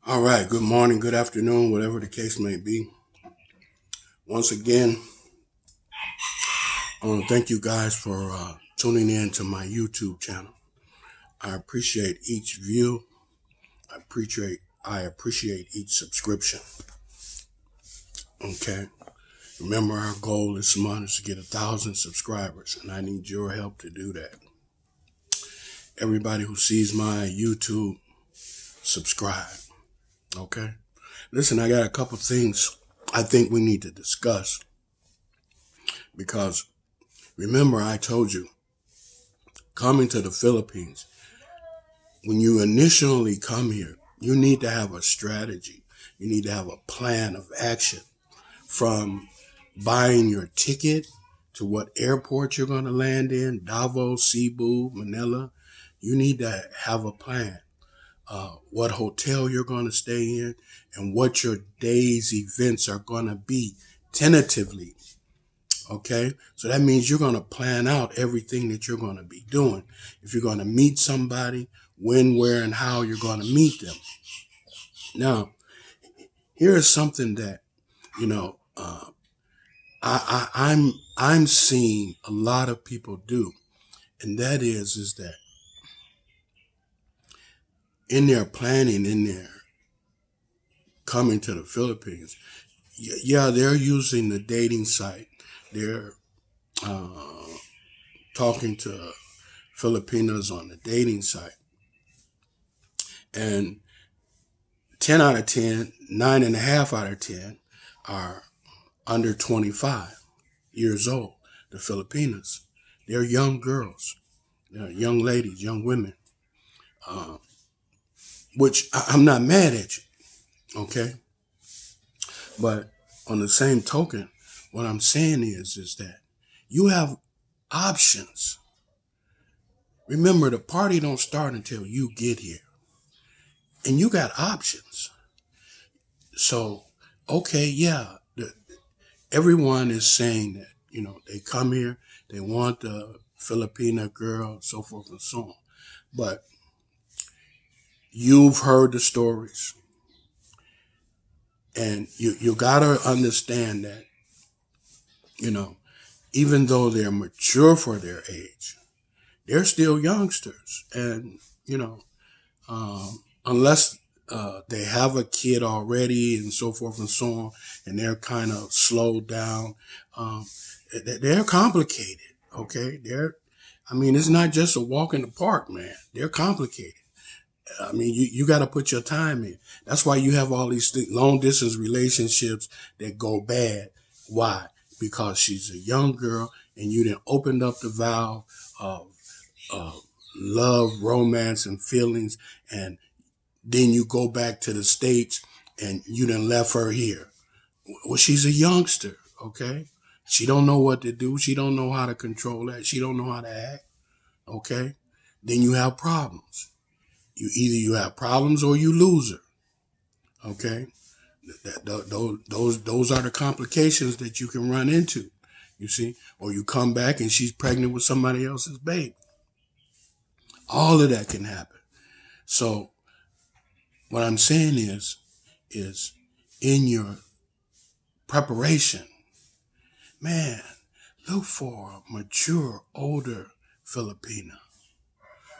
All right, good morning, good afternoon, whatever the case may be. Once again, I want to thank you guys for tuning in to my YouTube channel. I appreciate each view. I appreciate each subscription. Okay. Remember, our goal this month is to get 1,000 subscribers, and I need your help to do that. Everybody who sees my YouTube, subscribe. Okay. Listen, I got a couple things I think we need to discuss because remember, I told you, coming to the Philippines, when you initially come here, you need to have a strategy. You need to have a plan of action from buying your ticket to what airport you're going to land in, Davao, Cebu, Manila. You need to have a plan. What hotel you're going to stay in and what your day's events are going to be tentatively. Okay, so that means you're going to plan out everything that you're going to be doing. If you're going to meet somebody, when, where, and how you're going to meet them. Now, here is something that I'm seeing a lot of people do, and that is that in their planning, in their coming to the Philippines, yeah, they're using the dating site. They're talking to Filipinas on the dating site. And 10 out of 10, 9.5 out of 10 are under 25 years old, the Filipinas. They're young girls, they're young ladies, young women, which I'm not mad at you, okay? But on the same token, what I'm saying is that you have options. Remember, the party don't start until you get here. And you got options. So, okay, yeah, everyone is saying that, they come here, they want the Filipina girl, so forth and so on. But you've heard the stories. And you got to understand that, even though they're mature for their age, they're still youngsters. And, unless they have a kid already and so forth and so on, and they're kind of slowed down, they're complicated. Okay. It's not just a walk in the park, man. They're complicated. You got to put your time in. That's why you have all these long distance relationships that go bad. Why? Because she's a young girl and you done opened up the valve of love, romance, and feelings, and then you go back to the States and you done left her here. Well, she's a youngster, okay? She don't know what to do. She don't know how to control that. She don't know how to act, okay? Then you have problems. You have problems or you lose her, okay? Those are the complications that you can run into, you see? Or you come back and she's pregnant with somebody else's baby. All of that can happen. So what I'm saying is in your preparation, man, look for a mature, older Filipina.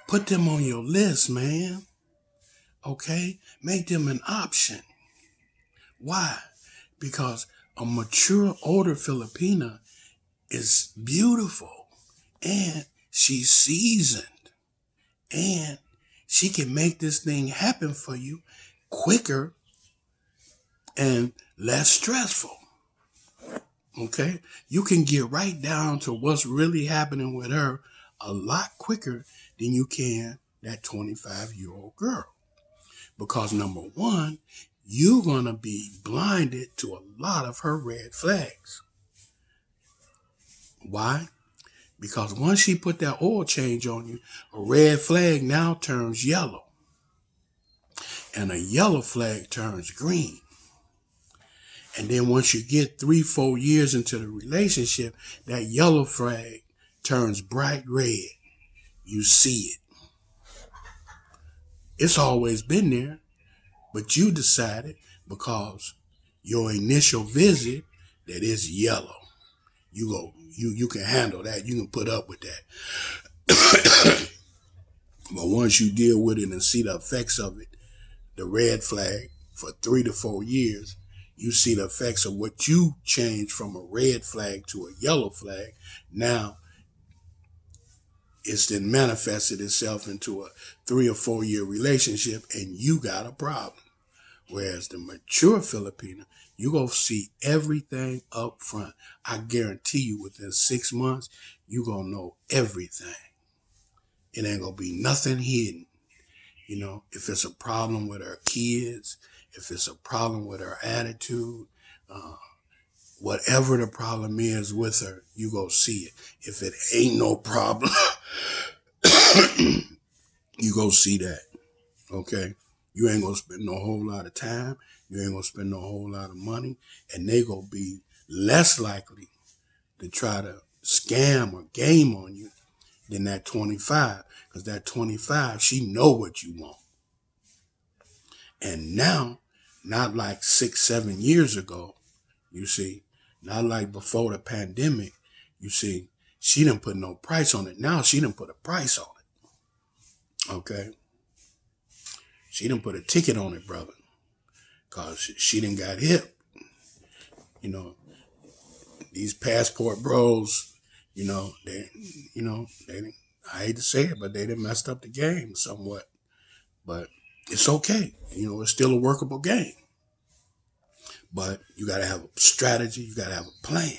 Put them on your list, man. Okay? Make them an option. Why? Because a mature, older Filipina is beautiful and she's seasoned and she can make this thing happen for you quicker and less stressful. Okay? You can get right down to what's really happening with her a lot quicker than you can that 25-year-old girl. Because number one, you're going to be blinded to a lot of her red flags. Why? Because once she put that oil change on you, a red flag now turns yellow. And a yellow flag turns green. And then once you get 3-4 years into the relationship, that yellow flag turns bright red. You see it. It's always been there. But you decided because your initial visit that is yellow. You can handle that. You can put up with that. But once you deal with it and see the effects of it, the red flag for 3 to 4 years, you see the effects of what you changed from a red flag to a yellow flag. Now it's then manifested itself into a 3 or 4 year relationship, and you got a problem. Whereas the mature Filipina, you gonna see everything up front. I guarantee you within 6 months, you gonna know everything. It ain't gonna be nothing hidden. If it's a problem with her kids, if it's a problem with her attitude, uh, whatever the problem is with her, you go see it. If it ain't no problem, you go see that. Okay? You ain't gonna spend no whole lot of time. You ain't gonna spend no whole lot of money. And they gonna be less likely to try to scam or game on you than that 25. Because that 25, she know what you want. And now, not like 6, 7 years ago, you see, not like before the pandemic, you see, she didn't put no price on it. Now she didn't put a price on it. Okay? She didn't put a ticket on it, brother. Because she didn't got hip. These passport bros, they I hate to say it, but they done messed up the game somewhat. But it's okay. It's still a workable game. But you got to have a strategy. You got to have a plan.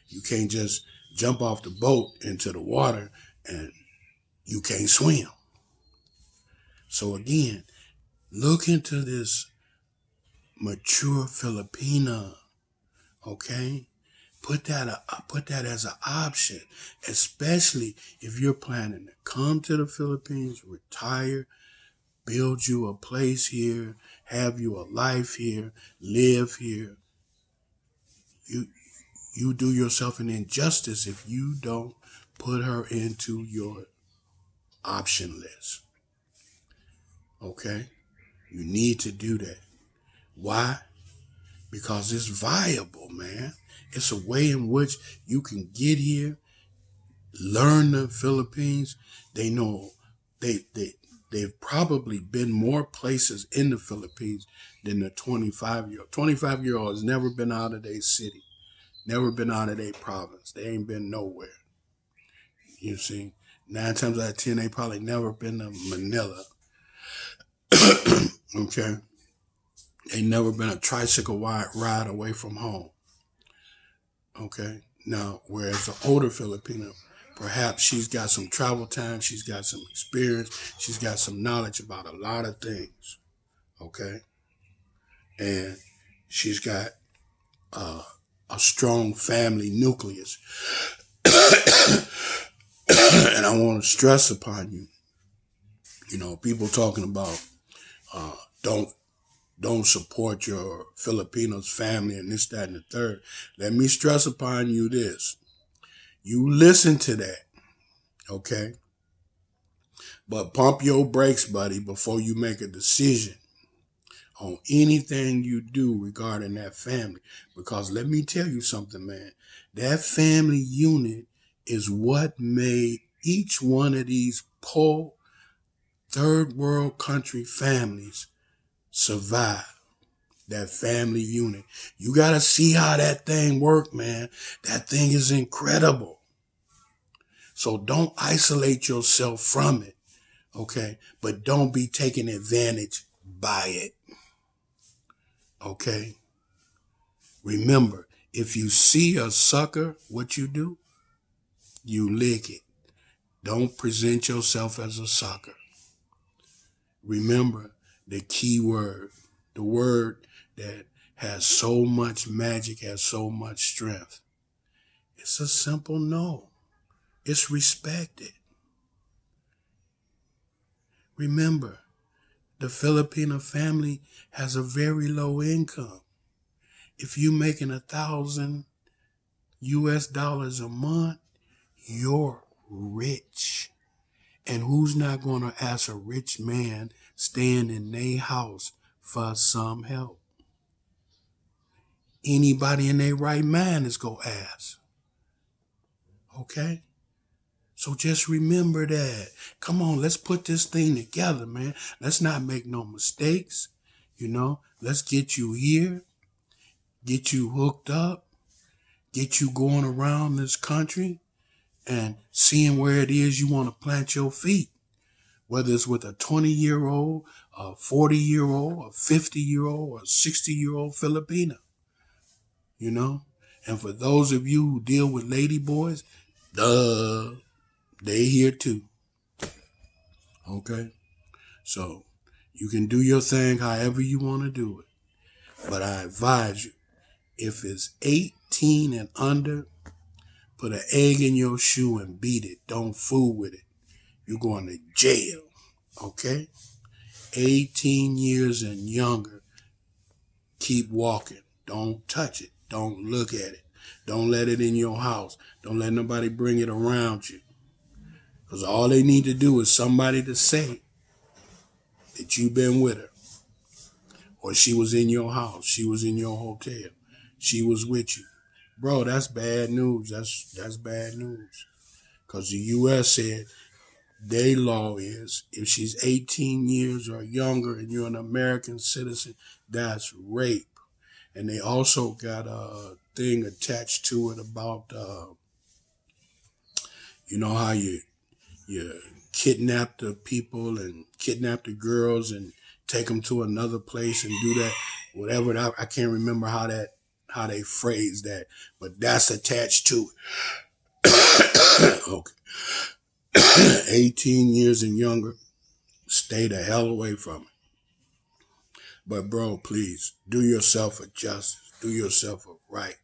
You can't just jump off the boat into the water and you can't swim. So again, look into this mature Filipina, okay? Put that as an option, especially if you're planning to come to the Philippines, retire, build you a place here, have you a life here, live here. You do yourself an injustice if you don't put her into your option list. Okay? You need to do that. Why? Because it's viable, man. It's a way in which you can get here, learn the Philippines. They know they've probably been more places in the Philippines than the 25-year-old. 25-year-old has never been out of their city, never been out of their province. They ain't been nowhere. You see, 9 times out of 10, they probably never been to Manila. Okay? They never been a tricycle ride away from home. Okay? Now, whereas the older Filipino, perhaps she's got some travel time, she's got some experience, she's got some knowledge about a lot of things. Okay? And she's got a strong family nucleus. And I want to stress upon you, people talking about don't support your Filipinos family and this, that, and the third. Let me stress upon you this. You listen to that, okay? But pump your brakes, buddy, before you make a decision on anything you do regarding that family. Because let me tell you something, man. That family unit is what made each one of these poor third world country families survive. That family unit. You got to see how that thing work, man. That thing is incredible. So don't isolate yourself from it, okay? But don't be taken advantage by it, okay? Remember, if you see a sucker, what you do? You lick it. Don't present yourself as a sucker. Remember the key word, the word that has so much magic, has so much strength. It's a simple no. It's respected. Remember, the Filipino family has a very low income. If you're making $1,000 a month, you're rich. And who's not going to ask a rich man staying in their house for some help. Anybody in their right mind is going to ask. Okay? So just remember that. Come on, let's put this thing together, man. Let's not make no mistakes. Let's get you here, get you hooked up, get you going around this country and seeing where it is you want to plant your feet. Whether it's with a 20-year-old, a 40-year-old, a 50-year-old, or a 60-year-old Filipina. And for those of you who deal with lady boys, they here too. Okay? So you can do your thing however you want to do it. But I advise you, if it's 18 and under, put an egg in your shoe and beat it. Don't fool with it. You're going to jail. Okay? 18 years and younger, keep walking. Don't touch it. Don't look at it. Don't let it in your house. Don't let nobody bring it around you. Because all they need to do is somebody to say that you've been with her. Or she was in your house. She was in your hotel. She was with you. Bro, that's bad news. That's bad news. Because the U.S. said their law is if she's 18 years or younger and you're an American citizen, that's rape. And they also got a thing attached to it about, how you kidnap the people and kidnap the girls and take them to another place and do that, whatever. I can't remember how they phrase that, but that's attached to it. Okay. 18 years and younger, stay the hell away from it. But bro, please, do yourself a justice. Do yourself a right.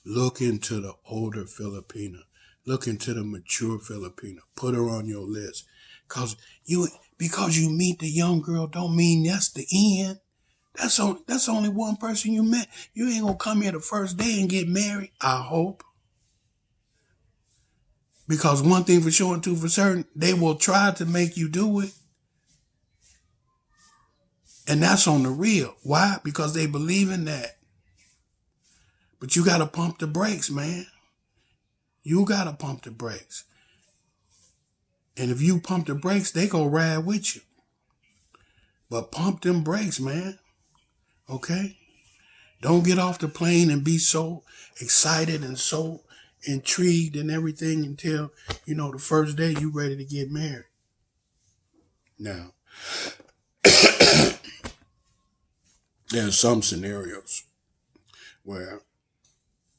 Look into the older Filipina. Look into the mature Filipina. Put her on your list. Because you meet the young girl don't mean that's the end. That's only one person you met. You ain't gonna come here the first day and get married, I hope. Because one thing for sure and two for certain, they will try to make you do it. And that's on the real. Why? Because they believe in that. But you gotta pump the brakes, man. You gotta pump the brakes. And if you pump the brakes, they go ride with you. But pump them brakes, man. Okay? Don't get off the plane and be so excited and so intrigued and everything until, the first day you ready to get married. Now, there are some scenarios where,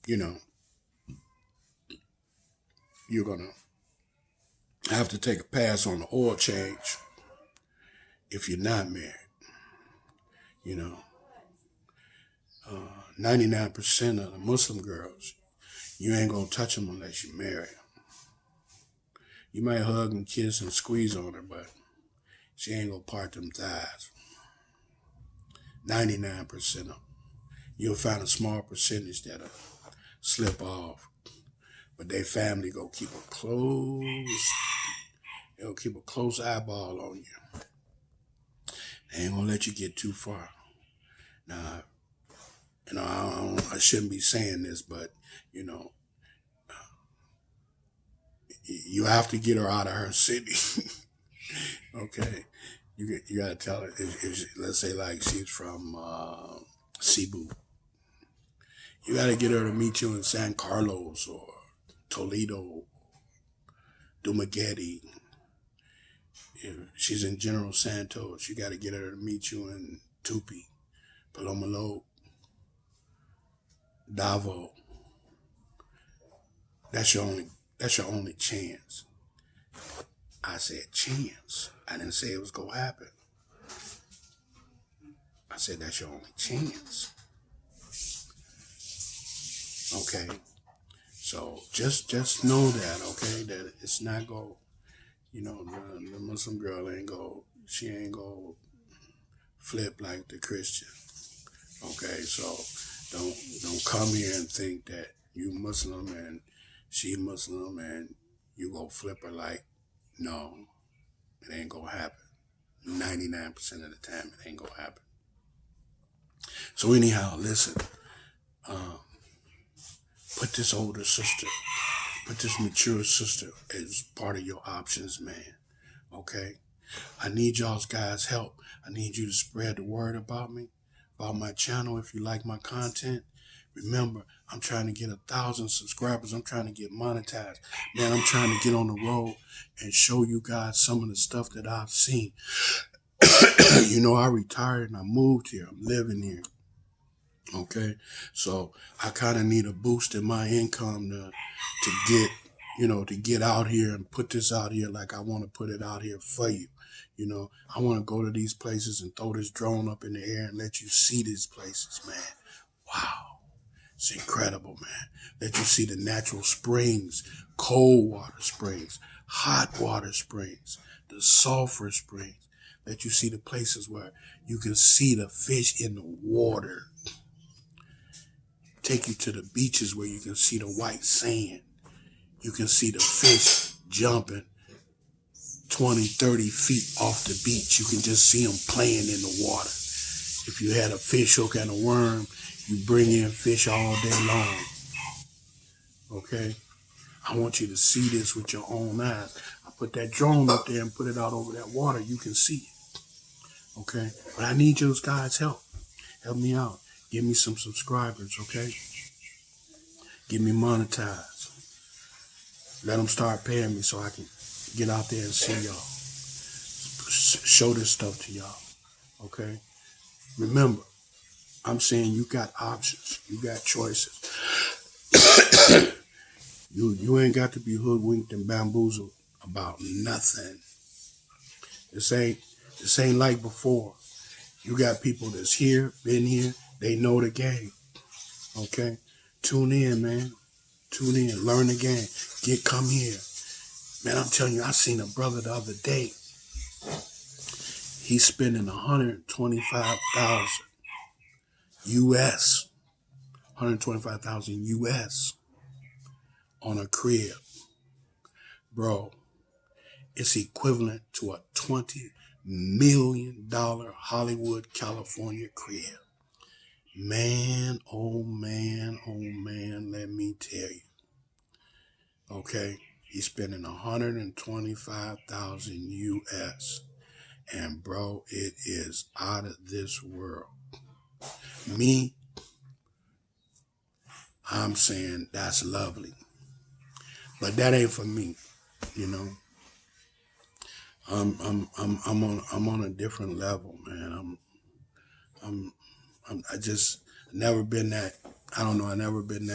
you're going to have to take a pass on the oil change if you're not married. 99% of the Muslim girls, you ain't going to touch them unless you marry them. You might hug and kiss and squeeze on her, but she ain't going to part them thighs. 99% of them. You'll find a small percentage that'll slip off, but their family go keep a close eyeball on you. They ain't gonna let you get too far. Now, I shouldn't be saying this, but you have to get her out of her city. Okay, you gotta tell her if let's say like she's from Cebu. You gotta get her to meet you in San Carlos or Toledo, Dumaguete. If she's in General Santos, you gotta get her to meet you in Tupi, Paloma Lobe, Davao. That's your only chance. I said chance. I didn't say it was gonna happen. I said that's your only chance. Okay. So just know that, okay, that it's not go, the Muslim girl she ain't go flip like the Christian. Okay, so don't come here and think that you Muslim and she Muslim and you go flip her like, no, it ain't gonna happen. 99% of the time, it ain't gonna happen. So anyhow, listen, put this older sister, put this mature sister as part of your options, man. Okay? I need y'all's guys' help. I need you to spread the word about me, about my channel if you like my content. Remember, I'm trying to get 1,000 subscribers. I'm trying to get monetized. Man, I'm trying to get on the road and show you guys some of the stuff that I've seen. You know, I retired and I moved here. I'm living here. Okay, so I kind of need a boost in my income to get, to get out here and put this out here like I want to put it out here for you. You know, I want to go to these places and throw this drone up in the air and let you see these places, man. Wow, it's incredible, man. Let you see the natural springs, cold water springs, hot water springs, the sulfur springs. Let you see the places where you can see the fish in the water. Take you to the beaches where you can see the white sand. You can see the fish jumping 20, 30 feet off the beach. You can just see them playing in the water. If you had a fish hook and a worm, you bring in fish all day long. Okay? I want you to see this with your own eyes. I put that drone up there and put it out over that water. You can see it. Okay? But I need those guys' help. Help me out. Give me some subscribers, okay? Get me monetized. Let them start paying me so I can get out there and see y'all. Show this stuff to y'all, okay? Remember, I'm saying you got options. You got choices. You ain't got to be hoodwinked and bamboozled about nothing. This ain't like before. You got people that's here, been here, they know the game. Okay? Tune in, man. Tune in. Learn the game. Come here. Man, I'm telling you, I seen a brother the other day. He's spending $125,000 US. $125,000 US on a crib. Bro, it's equivalent to a $20 million Hollywood, California crib. Man, oh man, let me tell you. Okay, he's spending $125,000 US. And bro, it is out of this world. Me, I'm saying that's lovely. But that ain't for me, you know. I'm on a different level, man. I just never been that. I don't know. I never been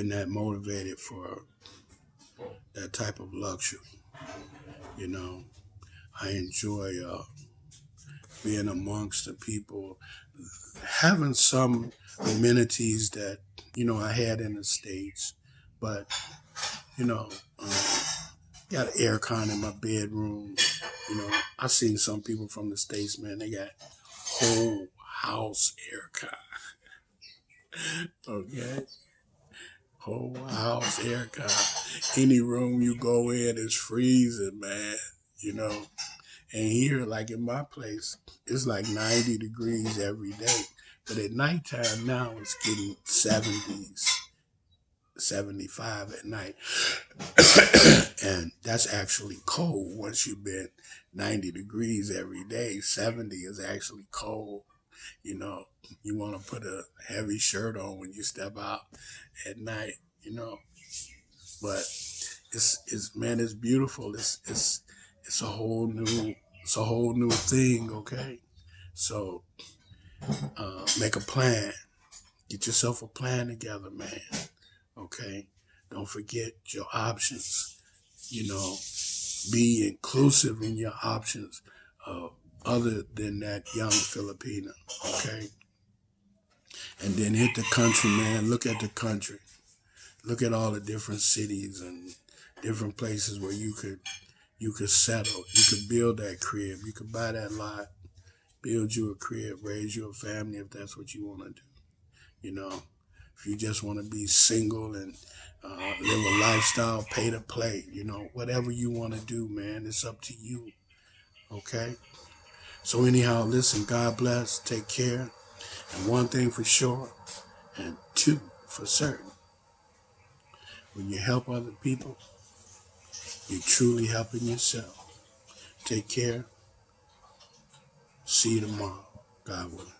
that motivated for that type of luxury. You know, I enjoy being amongst the people, having some amenities that I had in the States, but got an air con in my bedroom. I seen some people from the States, man. They got whole house air con. Okay. Whole house air con. Any room you go in is freezing, man. And here, like in my place, it's like 90 degrees every day. But at nighttime now, it's getting 70s, 75 at night. And that's actually cold. Once you've been 90 degrees every day, 70 is actually cold. You want to put a heavy shirt on when you step out at night, But it's beautiful. It's a whole new thing, okay? So make a plan. Get yourself a plan together, man. Okay? Don't forget your options. Be inclusive in your options other than that young Filipina, okay? And then hit the country, man. Look at the country. Look at all the different cities and different places where you could settle. You could build that crib. You could buy that lot, build you a crib, raise you a family if that's what you want to do. If you just want to be single and live a lifestyle, pay to play, whatever you want to do, man, it's up to you. Okay? So anyhow, listen, God bless, take care. And one thing for sure, and two for certain, when you help other people, you're truly helping yourself. Take care. See you tomorrow. God willing.